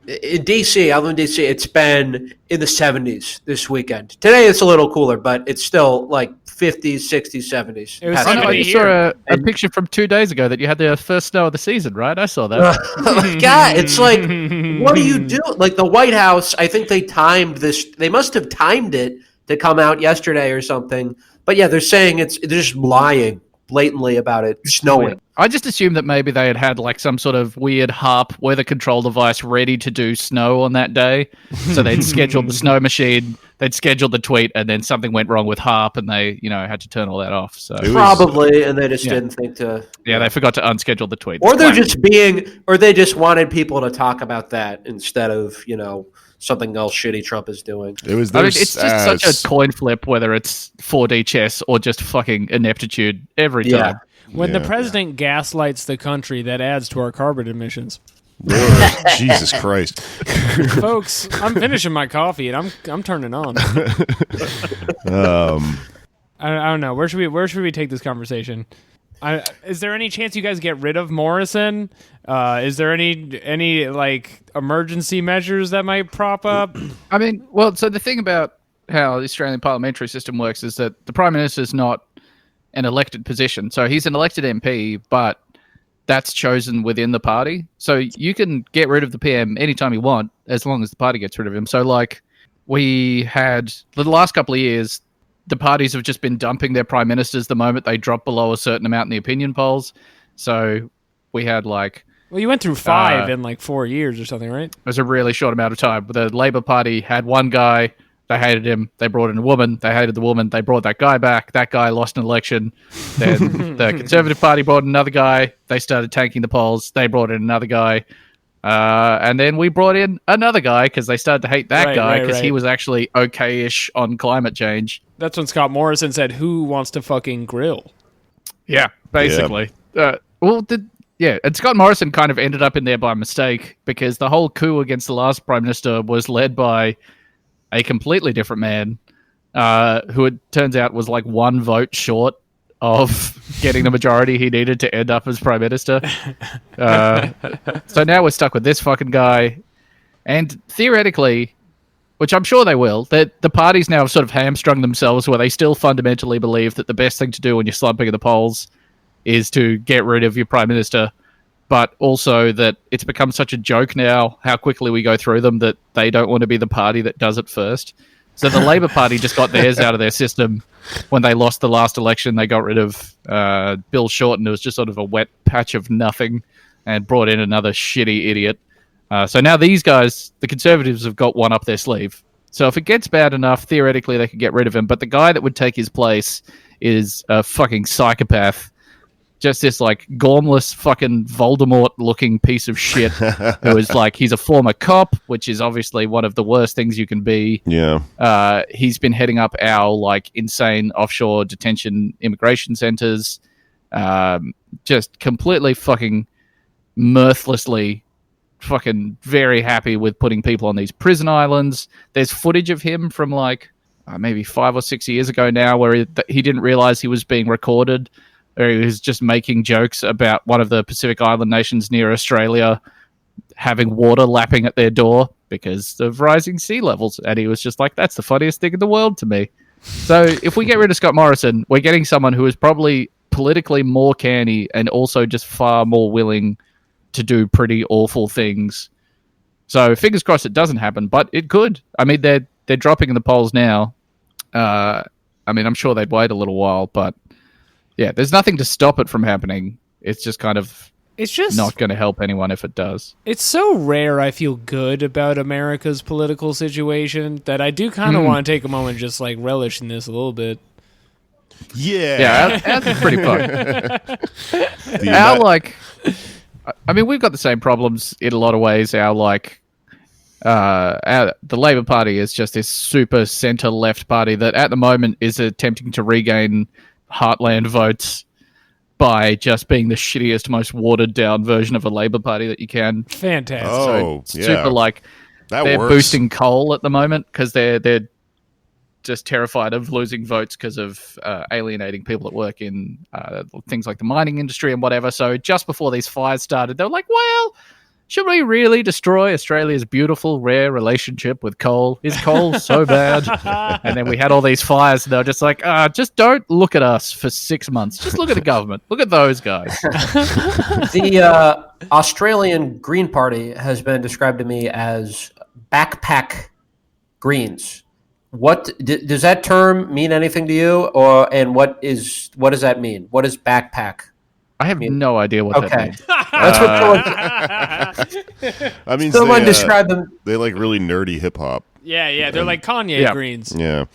in DC, I live in DC, it's been in the 70s this weekend. Today it's a little cooler, but it's still 50s, 60s, 70s. It was I just saw a picture from 2 days ago that you had the first snow of the season, right? I saw that. God, it's what do you do? The White House, I think they timed this. They must have timed it to come out yesterday or something. But yeah, they're saying they're just lying blatantly about it snowing. I just assumed that maybe they had some sort of weird HARP weather control device ready to do snow on that day. So they'd scheduled the snow machine, they'd scheduled the tweet, and then something went wrong with HARP and they, had to turn all that off. So probably, and they just didn't think to. Yeah, they forgot to unschedule the tweet. Or they just wanted people to talk about that instead of, something else shitty Trump is doing. It's just such a coin flip whether it's 4D chess or just fucking ineptitude every time. When the president gaslights the country, that adds to our carbon emissions. Jesus Christ. Folks, I'm finishing my coffee and I'm turning on. I don't know. Where should we take this conversation? Is there any chance you guys get rid of Morrison? Is there any emergency measures that might prop up? I mean, well, so the thing about how the Australian parliamentary system works is that the Prime Minister is not an elected position. So he's an elected MP, but that's chosen within the party. So you can get rid of the PM anytime you want, as long as the party gets rid of him. So we had the last couple of years, the parties have just been dumping their prime ministers the moment they drop below a certain amount in the opinion polls. So we had well, you went through 5 in 4 years or something, right? It was a really short amount of time. The Labor Party had one guy, they hated him, they brought in a woman, they hated the woman, they brought that guy back, that guy lost an election. Then the Conservative Party brought in another guy, they started tanking the polls, they brought in another guy. And then we brought in another guy because they started to hate that guy because he was actually okay-ish on climate change. That's when Scott Morrison said, "Who wants to fucking grill?" Yeah, basically. Yeah. And Scott Morrison kind of ended up in there by mistake because the whole coup against the last prime minister was led by a completely different man who it turns out was 1 vote short of getting the majority he needed to end up as prime minister. So now we're stuck with this fucking guy. And theoretically, which I'm sure they will, that the parties now have sort of hamstrung themselves where they still fundamentally believe that the best thing to do when you're slumping in the polls is to get rid of your prime minister, but also that it's become such a joke now how quickly we go through them that they don't want to be the party that does it first. So the Labor Party just got theirs out of their system when they lost the last election. They got rid of Bill Shorten. It was just sort of a wet patch of nothing and brought in another shitty idiot. So now these guys, the Conservatives, have got one up their sleeve. So if it gets bad enough, theoretically they could get rid of him. But the guy that would take his place is a fucking psychopath. Just this gormless fucking Voldemort-looking piece of shit who is he's a former cop, which is obviously one of the worst things you can be. Yeah. He's been heading up our insane offshore detention immigration centers, just completely fucking mirthlessly fucking very happy with putting people on these prison islands. There's footage of him from maybe 5 or 6 years ago now where he didn't realize he was being recorded. Or he was just making jokes about one of the Pacific Island nations near Australia having water lapping at their door because of rising sea levels. And he was just like, that's the funniest thing in the world to me. So if we get rid of Scott Morrison, we're getting someone who is probably politically more canny and also just far more willing to do pretty awful things. So fingers crossed it doesn't happen, but it could. I mean, they're dropping in the polls now. I mean, I'm sure they'd wait a little while, but yeah, there's nothing to stop it from happening. It's just kind of not going to help anyone if it does. It's so rare I feel good about America's political situation that I do kind of want to take a moment and just like relish in this a little bit. Yeah. Ours is pretty fucked. Our, like, I mean, we've got the same problems in a lot of ways. The Labour Party is just this super centre-left party that at the moment is attempting to regain heartland votes by just being the shittiest, most watered-down version of a Labour Party that you can. Fantastic. Oh, so yeah. super, like, That they're works. boosting coal at the moment because they're just terrified of losing votes because of alienating people that work in things like the mining industry and whatever. So just before these fires started, they were like, well, should we really destroy Australia's beautiful, rare relationship with coal? Is coal so bad? And then we had all these fires, and they were just like, just don't look at us for 6 months. Just look at the government. Look at those guys. The Australian Green Party has been described to me as backpack Greens. What does that term mean anything to you, and what does that mean? What is backpack? I have no idea what that means. That's what I mean, someone described them. They like really nerdy hip hop. Yeah, they're like Kanye greens. Yeah.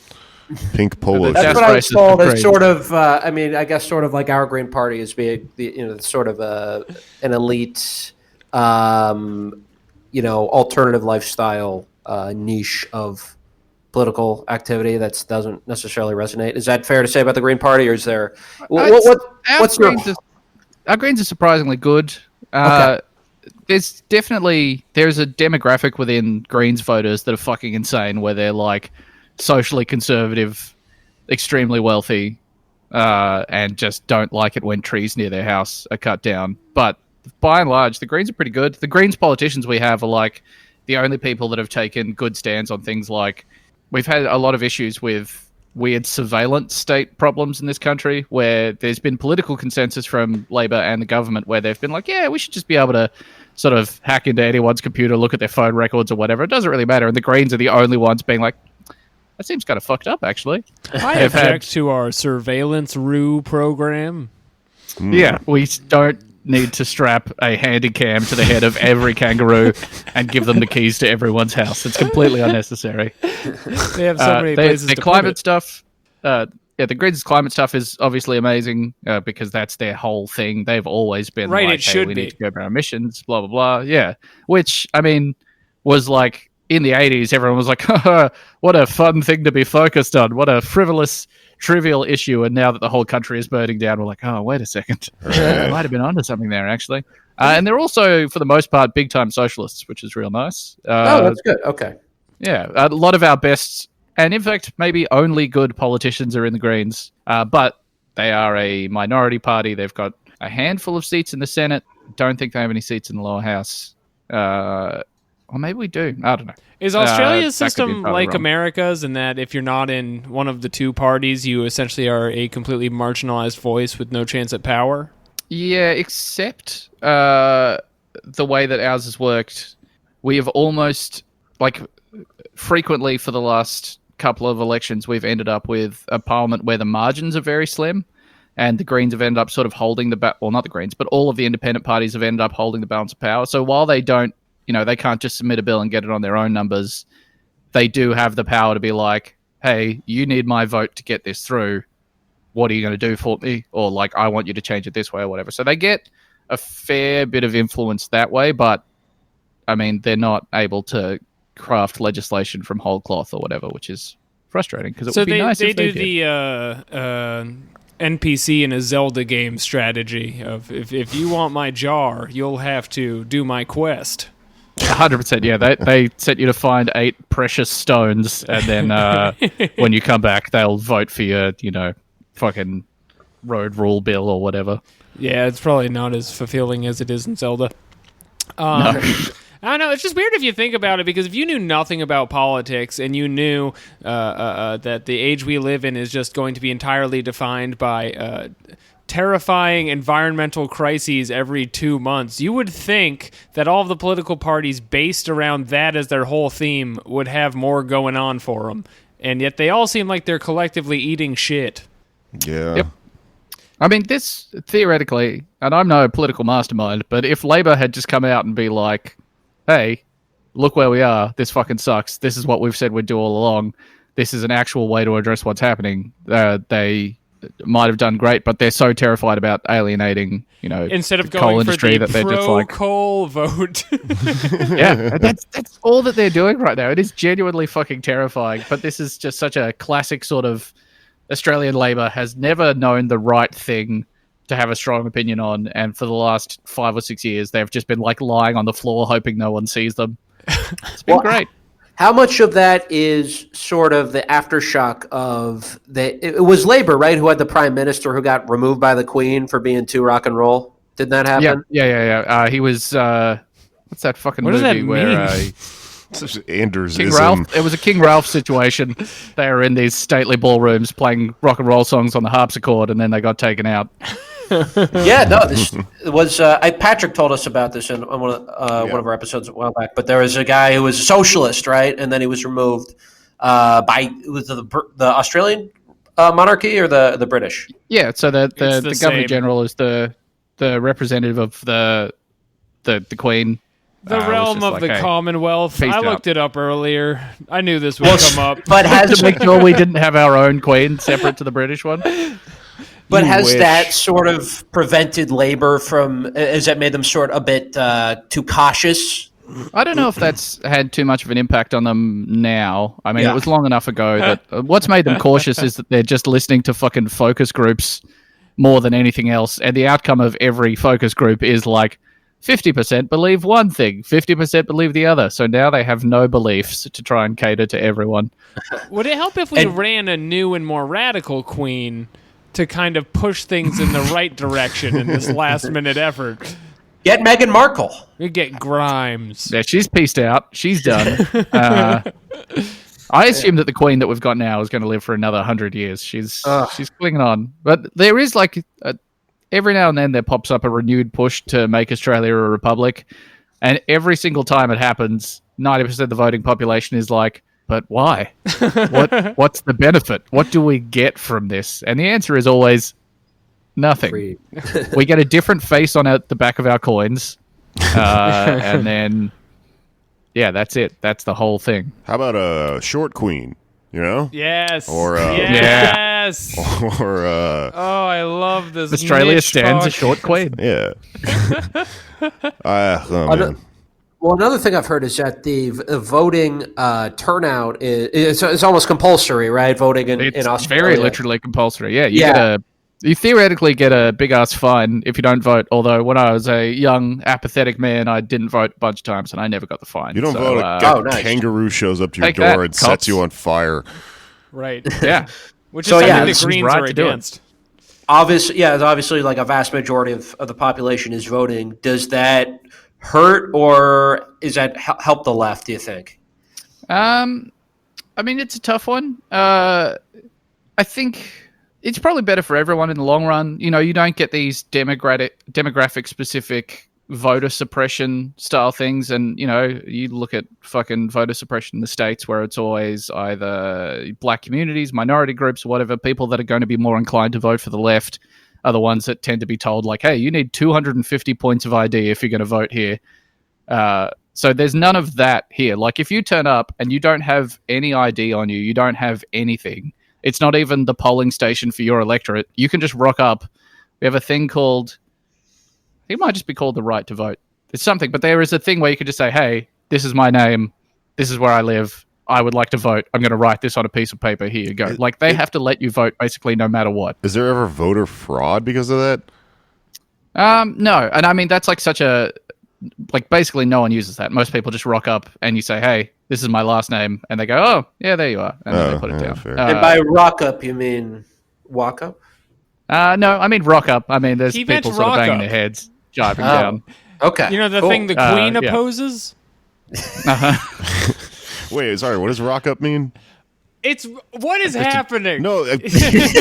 Pink polo. That's That's shirt. what I was racist told. and It's crazy. sort of, I guess, sort of like our Green Party is being, sort of an elite, alternative lifestyle niche of political activity that doesn't necessarily resonate. Is that fair to say about the Green Party, or is there? What's your? Our Greens are surprisingly good. Okay. There's a demographic within Greens voters that are fucking insane, where they're like socially conservative, extremely wealthy, and just don't like it when trees near their house are cut down. But by and large, the Greens are pretty good. The Greens politicians we have are like the only people that have taken good stands on things like, we've had a lot of issues with weird surveillance state problems in this country, where there's been political consensus from Labor and the government where they've been like, yeah, we should just be able to sort of hack into anyone's computer, look at their phone records or whatever. It doesn't really matter. And the Greens are the only ones being like, that seems kind of fucked up, actually. I object to our surveillance rue program. Yeah, we don't need to strap a handy cam to the head of every kangaroo and give them the keys to everyone's house. It's completely unnecessary. They have so many places their to climate put it. stuff. The Greens' climate stuff is obviously amazing because that's their whole thing. They've always been Right, like, it should we be. need to go about our emissions, blah, blah, blah. Yeah, which, I mean, was like, in the 80s, everyone was like, what a fun thing to be focused on. What a frivolous, trivial issue. And now that the whole country is burning down, we're like, oh, wait a second. I might have been onto something there, actually. And they're also, for the most part, big-time socialists, which is real nice. That's good. Okay. Yeah, a lot of our best, and in fact, maybe only good politicians are in the Greens. But they are a minority party. They've got a handful of seats in the Senate. Don't think they have any seats in the lower house. Or maybe we do. I don't know. Is Australia's that could be system entirely like wrong. America's in that if you're not in one of the two parties, you essentially are a completely marginalized voice with no chance at power? Yeah, except the way that ours has worked, we have almost, like, frequently for the last couple of elections, we've ended up with a parliament where the margins are very slim, and the Greens have ended up sort of holding well, not the Greens, but all of the independent parties have ended up holding the balance of power. So while they don't, they can't just submit a bill and get it on their own numbers, they do have the power to be like, hey, you need my vote to get this through. What are you going to do for me? Or like, I want you to change it this way or whatever. So they get a fair bit of influence that way, but I mean, they're not able to craft legislation from whole cloth or whatever, which is frustrating because it would be nice if they did. the NPC in a Zelda game strategy of if you want my jar, you'll have to do my quest. 100%, yeah. They set you to find 8 precious stones, and then when you come back, they'll vote for your, fucking road rule bill or whatever. Yeah, it's probably not as fulfilling as it is in Zelda. I don't know. It's just weird if you think about it, because if you knew nothing about politics and you knew that the age we live in is just going to be entirely defined by terrifying environmental crises every 2 months, you would think that all of the political parties based around that as their whole theme would have more going on for them. And yet they all seem like they're collectively eating shit. Yeah. Yep. I mean, this theoretically, and I'm no political mastermind, but if Labor had just come out and be like, hey, look where we are, this fucking sucks, this is what we've said we'd do all along, this is an actual way to address what's happening, they might have done great, but they're so terrified about alienating, Instead of the coal going for industry the that they're just like, pro-coal vote. yeah, that's all that they're doing right now. It is genuinely fucking terrifying, but this is just such a classic sort of Australian Labor has never known the right thing to have a strong opinion on, and for the last 5 or 6 years, they've just been like lying on the floor hoping no one sees them. It's been great. How much of that is sort of the aftershock of it was Labor, right, who had the prime minister who got removed by the Queen for being too rock and roll? Did that happen? Yeah. He was what's that fucking What does movie that where mean? Such Anders King Ralph? It was a King Ralph situation. They were in these stately ballrooms playing rock and roll songs on the harpsichord, and then they got taken out. Yeah, no, this was Patrick told us about this in on one of our episodes a while back. But there was a guy who was a socialist, right, and then he was removed by the Australian monarchy or the British. Yeah, so the Governor same. General is the representative of the Queen. The was realm just of like, the hey, Commonwealth. peace I out. looked it up earlier. I knew this would come up. But To make sure we didn't have our own Queen separate to the British one. But You has wish. that sort of prevented Labor from? Has that made them sort of a bit too cautious? I don't know if that's had too much of an impact on them now. I mean, Yeah. it was long enough ago that what's made them cautious is that they're just listening to fucking focus groups more than anything else. And the outcome of every focus group is like 50% believe one thing, 50% believe the other. So now they have no beliefs to try and cater to everyone. Would it help if we ran a new and more radical queen to kind of push things in the right direction in this last-minute effort? Get Meghan Markle. We get Grimes. Yeah, she's pieced out. She's done. I assume that the queen that we've got now is going to live for another 100 years. She's clinging on. But there is like every now and then there pops up a renewed push to make Australia a republic. And every single time it happens, 90% of the voting population is like, but why? What's the benefit? What do we get from this? And the answer is always nothing. We get a different face on the back of our coins. And then, yeah, that's it. That's the whole thing. How about a short queen? Yes. Or yes. or Oh, I love this. Australia niche stands talk. a short queen. yeah. Oh, man. Well, another thing I've heard is that the voting turnout is it's almost compulsory, right? Voting in It's Australia. very literally compulsory. Yeah, you theoretically get a big ass fine if you don't vote. Although when I was a young apathetic man, I didn't vote a bunch of times and I never got the fine. You don't So, vote, a nice. kangaroo shows up to your Take door that, and cops. sets you on fire. Right. Yeah, Which is So, yeah, something this the is Greens right are to do it. against. Obviously, like a vast majority of the population is voting. Does that hurt or is that help the left, do you think? I mean, it's a tough one. I think it's probably better for everyone in the long run. You don't get these demographic specific voter suppression style things. And, you look at fucking voter suppression in the States where it's always either black communities, minority groups, or whatever, people that are going to be more inclined to vote for the left are the ones that tend to be told like, hey, you need 250 points of ID if you're going to vote here. So there's none of that here. Like if you turn up and you don't have any ID on you, you don't have anything. It's not even the polling station for your electorate. You can just rock up. We have a thing called, I think it might just be called the right to vote. It's something, but there is a thing where you could just say, hey, this is my name. This is where I live. I would like to vote. I'm going to write this on a piece of paper. Here you go. Like they have to let you vote basically no matter what. Is there ever voter fraud because of that? No. And I mean, that's like such a, like basically no one uses that. Most people just rock up and you say, hey, this is my last name. And they go, oh, yeah, there you are. And then they put it down. fair. And by rock up, you mean walk up? No, I mean rock up. I mean, there's He meant people sort of rock banging up. their heads, jiving down. Okay. You know the cool. thing the Queen yeah. opposes? Wait, sorry. What does rock up mean? What is happening? No. Is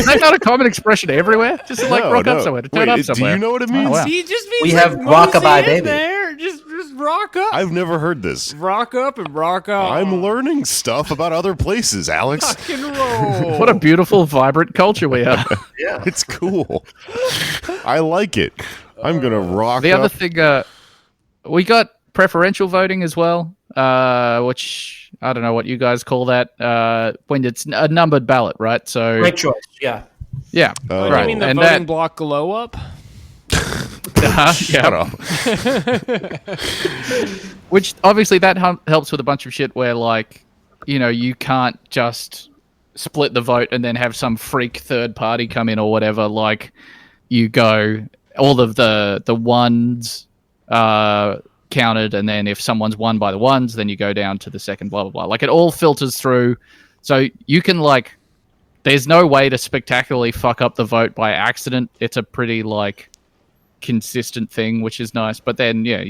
that not a common expression everywhere? Just to, like No, rock no. up somewhere, to turn Wait, up somewhere. Do you know what it means? Oh, wow. He just means We like have mosey rockabye in baby. there. Just rock up. I've never heard this. Rock up and rock out. I'm learning stuff about other places, Alex. Rock and roll. What a beautiful, vibrant culture we have. It's cool. I like it. I'm gonna rock The up. other thing, we got preferential voting as well, which I don't know what you guys call that, when it's a numbered ballot, right? So, Great choice. Yeah. yeah, Oh. right. You mean the and voting that, block glow up? Shut up. which obviously that helps with a bunch of shit where, like, you know, you can't just split the vote and then have some freak third party come in or whatever. Like, you go all of the ones counted, and then if someone's won by the ones, then you go down to the second, blah blah blah. Like, it all filters through, so you can, like, there's no way to spectacularly fuck up the vote by accident. It's a pretty, like, consistent thing, which is nice. But then, yeah,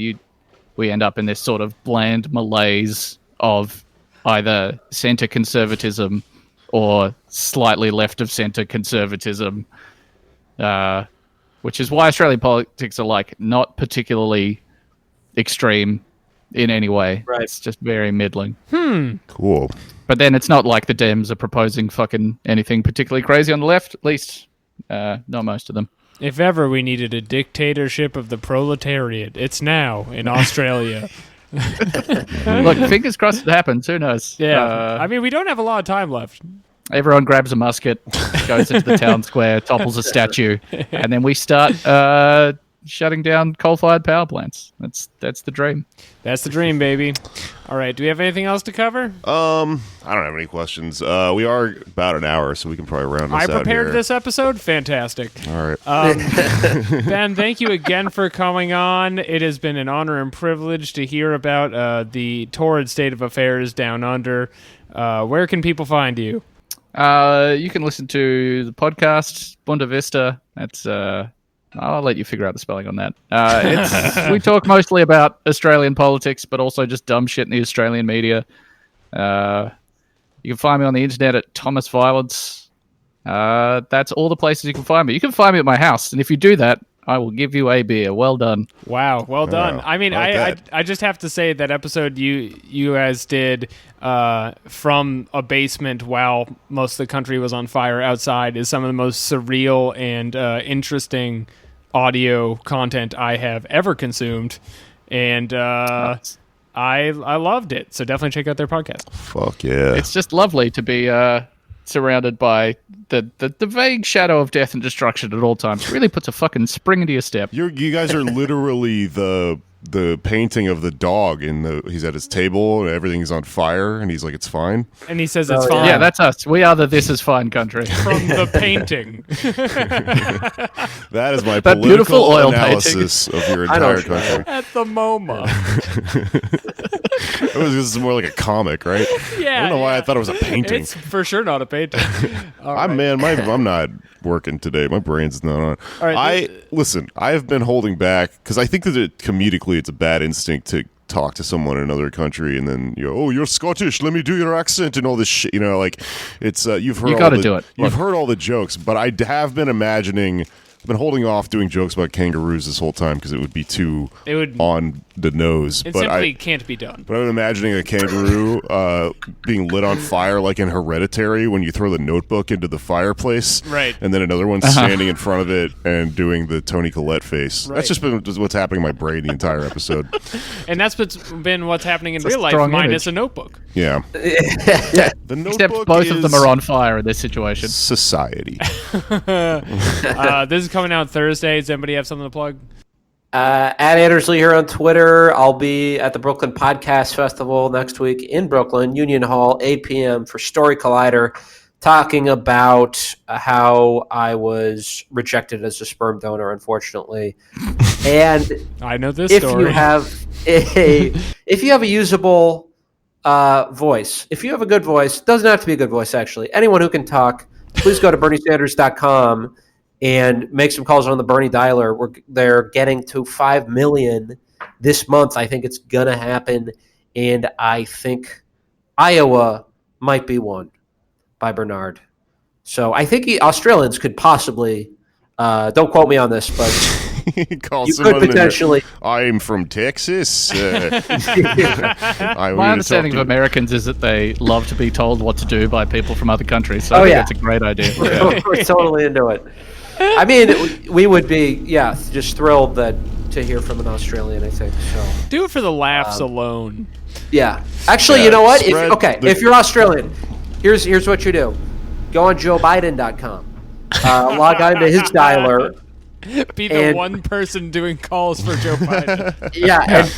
we end up in this sort of bland malaise of either centre conservatism or slightly left of centre conservatism, which is why Australian politics are, like, not particularly extreme in any way. Right. It's just very middling. Cool. But then it's not like the Dems are proposing fucking anything particularly crazy on the left, at least not most of them. If ever we needed a dictatorship of the proletariat, it's now in Australia. Look, fingers crossed it happens. Who knows? Yeah. I mean, we don't have a lot of time left. Everyone grabs a musket, goes into the town square, topples a statue, and then we start shutting down coal-fired power plants. That's the dream. That's the dream, baby. All right. Do we have anything else to cover? I don't have any questions. We are about an hour, so we can probably round this I out prepared here. this episode. Fantastic. All right. Ben, thank you again for coming on. It has been an honor and privilege to hear about the torrid state of affairs down under. Where can people find you? You can listen to the podcast Bunda Vista. That's I'll let you figure out the spelling on that. We talk mostly about Australian politics, but also just dumb shit in the Australian media. You can find me on the internet at Thomas Violence. That's all the places you can find me. You can find me at my house, and if you do that, I will give you a beer. Well done. Wow, well done. Wow, I mean, I like I just have to say that episode you guys did from a basement while most of the country was on fire outside is some of the most surreal and interesting audio content I have ever consumed, and I loved it. So definitely check out their podcast. Fuck yeah. It's just lovely to be surrounded by the vague shadow of death and destruction at all times. It really puts a fucking spring into your step. You guys are literally the painting of the dog he's at his table and everything's on fire and he's like, it's fine. And he says it's Oh, fine. Yeah, that's us. We are the This Is Fine country. from the painting. That is my That beautiful political oil analysis of your I know entire what you country. At the MoMA. This is more like a comic, right? Yeah. I don't know why yeah. I thought it was a painting. It's for sure not a painting. All right. I'm not working today. My brain's not on. All right, Listen, I have been holding back because I think that comedically it's a bad instinct to talk to someone in another country and then you're Scottish, let me do your accent and all this shit. Like it's you've heard. You all gotta the- do it. You've Look. heard all the jokes, but I have been imagining. I've been holding off doing jokes about kangaroos this whole time because it would be too It would- on the nose. It But simply can't be done. But I'm imagining a kangaroo being lit on fire like in Hereditary when you throw the notebook into the fireplace. Right. And then another one standing in front of it and doing the Toni Collette face. Right. That's just been what's happening in my brain the entire episode. And that's been what's happening in It's a real life, strong minus image. a notebook. Yeah. Yeah. The notebook Except both of them is are on fire in this situation. society. This is coming out Thursday. Does anybody have something to plug? At Andersley here on Twitter. I'll be at the Brooklyn Podcast Festival next week in Brooklyn, Union Hall, 8 p.m. for Story Collider, talking about how I was rejected as a sperm donor, unfortunately. And I know this if story. you have a usable voice, if you have a good voice, doesn't have to be a good voice actually. Anyone who can talk, please go to BernieSanders.com and make some calls on the Bernie dialer. They're getting to 5 million this month. I think it's gonna happen and I think Iowa might be won by Bernard. So I think Australians could possibly, don't quote me on this, but Call you someone could in there, potentially. I'm from Texas. My understanding of Americans is that they love to be told what to do by people from other countries. So I think that's a great idea. Yeah. We're totally into it. I mean, we would be, just thrilled to hear from an Australian, I think. So Do it for the laughs alone. yeah. Actually, you know what? If you're Australian, here's what you do. Go on JoeBiden.com. Log on to his dialer. Be the one person doing calls for Joe Biden.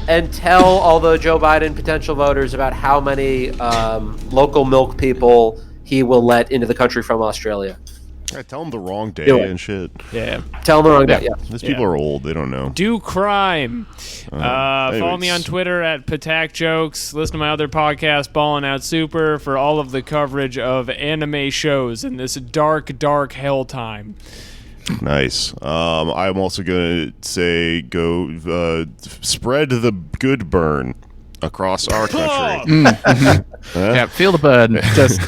And tell all the Joe Biden potential voters about how many local milk people he will let into the country from Australia. Tell them the wrong day and shit. Yeah. Tell them the wrong day. Yeah. These people are old. They don't know. Do crime. Follow me on anyways. Twitter at Patak Jokes. Listen to my other podcast, Ballin' Out Super, for all of the coverage of anime shows in this dark, dark hell time. Nice. I'm also going to say go spread the good burn across our country. Yeah, feel the burn. Just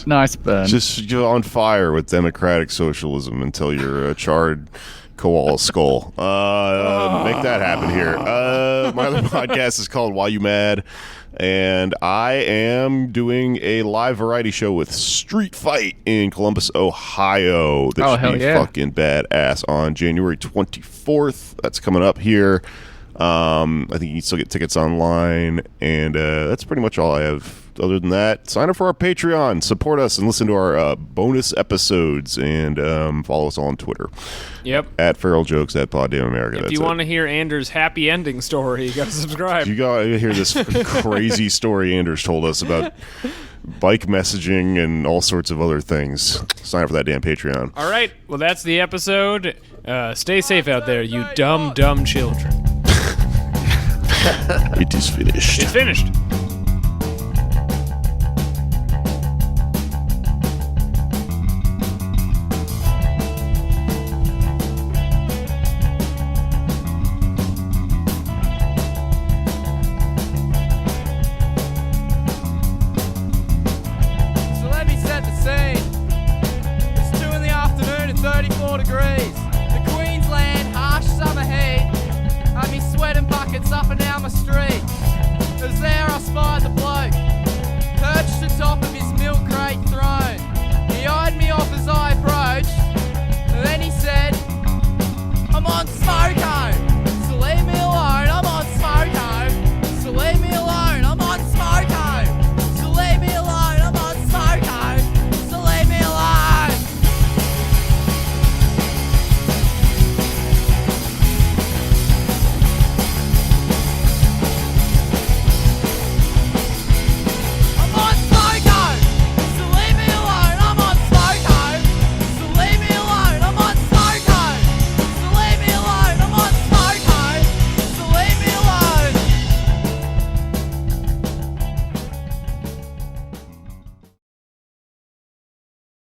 nice burn. Just go on fire with democratic socialism until you're a charred koala skull. Make that happen here. My other podcast is called Why You Mad? And I am doing a live variety show with Street Fight in Columbus, Ohio. That should be fucking badass on January 24th. That's coming up here. I think you can still get tickets online. And that's pretty much all I have. Other than that, sign up for our Patreon, support us, and listen to our bonus episodes. And follow us on Twitter. Yep. At Feral Jokes, at Pod Damn America. If you want to hear Anders' happy ending story, you got to subscribe. You got to hear this crazy story Anders told us about bike messaging and all sorts of other things. Sign up for that damn Patreon. All right. Well, that's the episode. Stay safe out there, you dumb, dumb children. It is finished. It's finished.